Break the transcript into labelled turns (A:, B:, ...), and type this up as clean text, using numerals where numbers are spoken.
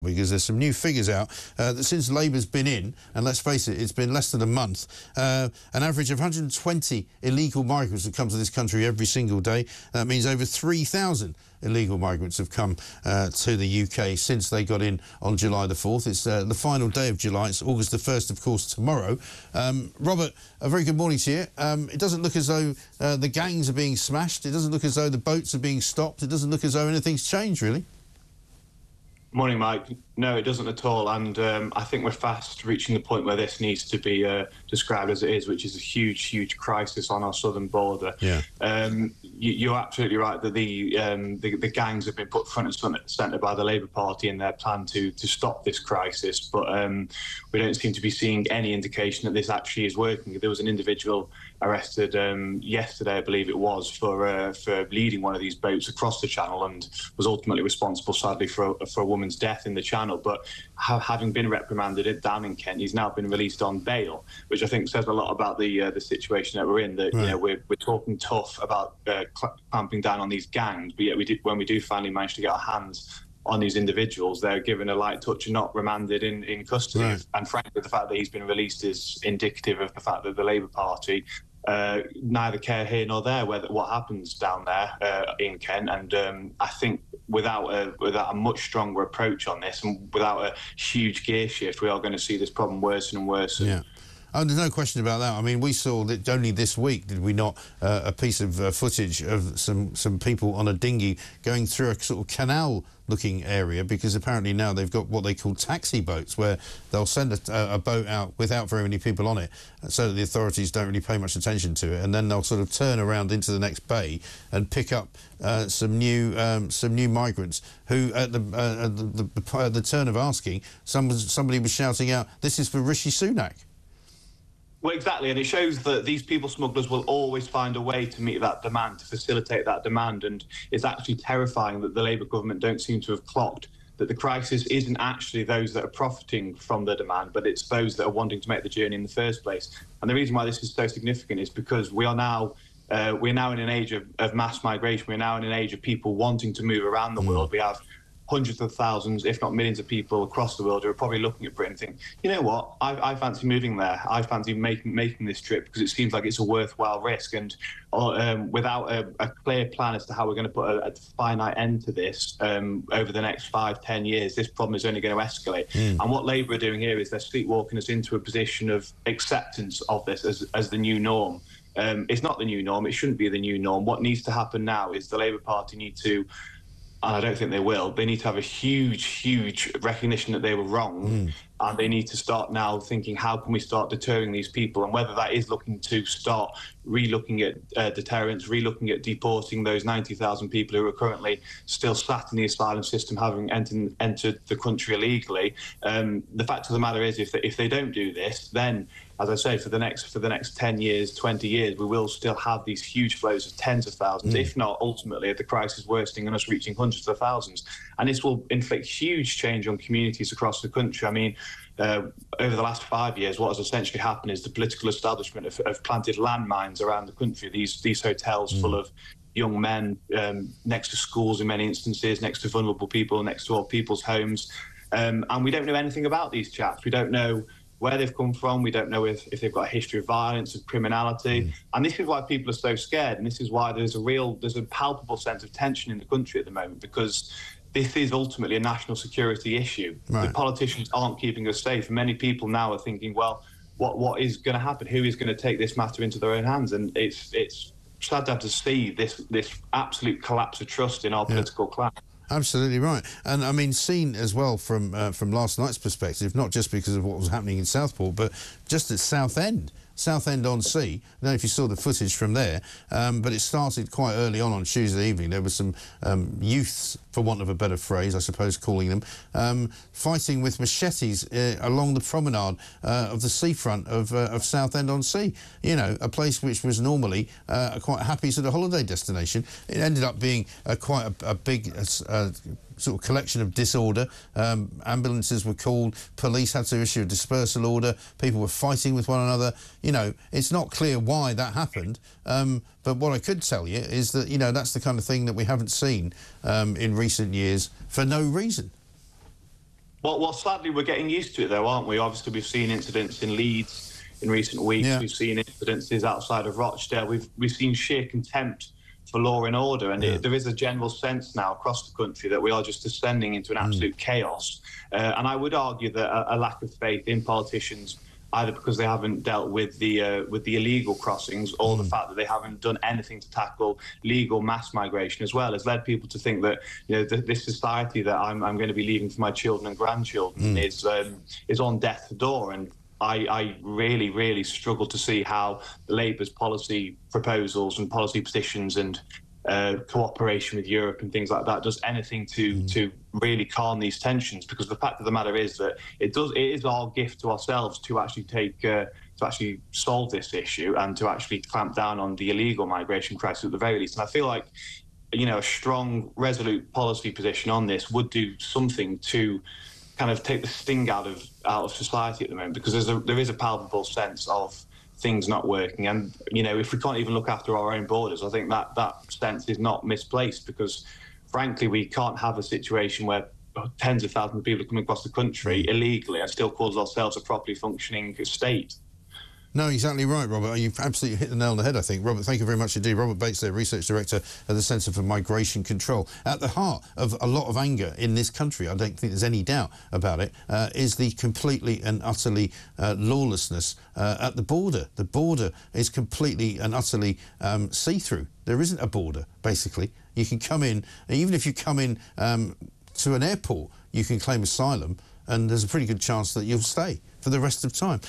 A: Because there's some new figures out that since Labour's been in, and let's face it, it's been less than a month, an average of 120 illegal migrants have come to this country every single day. That means over 3,000 illegal migrants have come to the UK since they got in on July the 4th. It's the final day of July. It's August the 1st, of course, tomorrow. Robert, a very good morning to you. It doesn't look as though the gangs are being smashed. It doesn't look as though the boats are being stopped. It doesn't look as though anything's changed, really.
B: Morning, Mike. No, it doesn't at all, and I think we're fast reaching the point where this needs to be described as it is, which is a huge, huge crisis on our southern border. Yeah. You're absolutely right that the gangs have been put front and centre by the Labour Party in their plan to stop this crisis, but we don't seem to be seeing any indication that this actually is working. There was an individual arrested yesterday, I believe it was, for leading one of these boats across the channel and was ultimately responsible, sadly, for a woman's death in the channel. But having been reprimanded down in Kent, he's now been released on bail, which I think says a lot about the situation that we're in. That, right, you know, we're talking tough about clamping down on these gangs, but yet when we do finally manage to get our hands on these individuals, they're given a light touch and not remanded in custody. Right. And frankly, the fact that he's been released is indicative of the fact that the Labour Party neither care here nor there what happens down there in Kent. And I think without a much stronger approach on this and without a huge gear shift, we are going to see this problem worsen and worsen. Yeah.
A: Oh, there's no question about that. I mean, we saw that only this week, did we not, a piece of footage of some people on a dinghy going through a sort of canal-looking area, because apparently now they've got what they call taxi boats, where they'll send a boat out without very many people on it, so that the authorities don't really pay much attention to it, and then they'll sort of turn around into the next bay and pick up some new migrants who, at the turn of asking, somebody was shouting out, "This is for Rishi Sunak."
B: Well, exactly, and it shows that these people smugglers will always find a way to meet that demand, to facilitate that demand, and it's actually terrifying that the Labour government don't seem to have clocked that the crisis isn't actually those that are profiting from the demand, but it's those that are wanting to make the journey in the first place. And the reason why this is so significant is because we're now in an age of mass migration. We're now in an age of people wanting to move around the world. We have hundreds of thousands, if not millions of people across the world who are probably looking at Britain and think, you know what, I fancy moving there. I fancy making this trip because it seems like it's a worthwhile risk. And without a clear plan as to how we're going to put a finite end to this over the next 5-10 years, this problem is only going to escalate. And what Labour are doing here is they're sleepwalking us into a position of acceptance of this as the new norm. It's not the new norm. It shouldn't be the new norm. What needs to happen now is the Labour Party need to, and I don't think they will, they need to have a huge, huge recognition that they were wrong, and they need to start now thinking, how can we start deterring these people? And whether that is looking to start re-looking at deterrence, re-looking at deporting those 90,000 people who are currently still sat in the asylum system, having entered the country illegally. The fact of the matter is, if they don't do this, then, as I say, for the next 10 years, 20 years, we will still have these huge flows of tens of thousands, if not ultimately the crisis worsening and us reaching hundreds of thousands. And this will inflict huge change on communities across the country. I mean, over the last 5 years, what has essentially happened is the political establishment have planted landmines around the country, these hotels full of young men next to schools in many instances, next to vulnerable people, next to old people's homes. And we don't know anything about these chaps. We don't know where they've come from. We don't know if they've got a history of violence, of criminality. And this is why people are so scared. And this is why there's a palpable sense of tension in the country at the moment, because this is ultimately a national security issue. Right. The politicians aren't keeping us safe. And many people now are thinking, well, what is going to happen? Who is going to take this matter into their own hands? And it's sad to have to see this absolute collapse of trust in our political class.
A: Absolutely right. And I mean, seen as well from last night's perspective, not just because of what was happening in Southport, but just at Southend-on-Sea. I don't know if you saw the footage from there, but it started quite early on Tuesday evening. There was some youths, for want of a better phrase, I suppose, calling them, fighting with machetes along the promenade of the seafront of Southend-on-Sea. You know, a place which was normally a quite happy sort of holiday destination. It ended up being quite a big sort of collection of disorder. Ambulances were called, police had to issue a dispersal order, people were fighting with one another. You know, it's not clear why that happened, but what I could tell you is that, you know, that's the kind of thing that we haven't seen in recent years for no reason.
B: Well, sadly, we're getting used to it, though, aren't we? Obviously, we've seen incidents in Leeds in recent weeks.
A: Yeah.
B: We've seen incidences outside of Rochdale. We've seen sheer contempt for law and order, and there is a general sense now across the country that we are just descending into an absolute chaos. And I would argue that a lack of faith in politicians, either because they haven't dealt with the illegal crossings, or the fact that they haven't done anything to tackle legal mass migration as well, has led people to think that, you know, this society that I'm going to be leaving for my children and grandchildren is on death's door. And I really, really struggle to see how Labour's policy proposals and policy positions and cooperation with Europe and things like that does anything to really calm these tensions, because the fact of the matter is that it is our gift to ourselves to actually to actually solve this issue and to actually clamp down on the illegal migration crisis at the very least. And I feel like, you know, a strong, resolute policy position on this would do something to kind of take the sting out of society at the moment, because there is a palpable sense of things not working. And, you know, if we can't even look after our own borders, I think that sense is not misplaced, because frankly we can't have a situation where tens of thousands of people are coming across the country illegally and still call ourselves a properly functioning state.
A: No, exactly right, Robert. You've absolutely hit the nail on the head, I think. Robert, thank you very much indeed. Robert Bates there, Research Director at the Centre for Migration Control. At the heart of a lot of anger in this country, I don't think there's any doubt about it, is the completely and utterly lawlessness at the border. The border is completely and utterly see-through. There isn't a border, basically. You can come in, even if you come in to an airport, you can claim asylum, and there's a pretty good chance that you'll stay for the rest of time.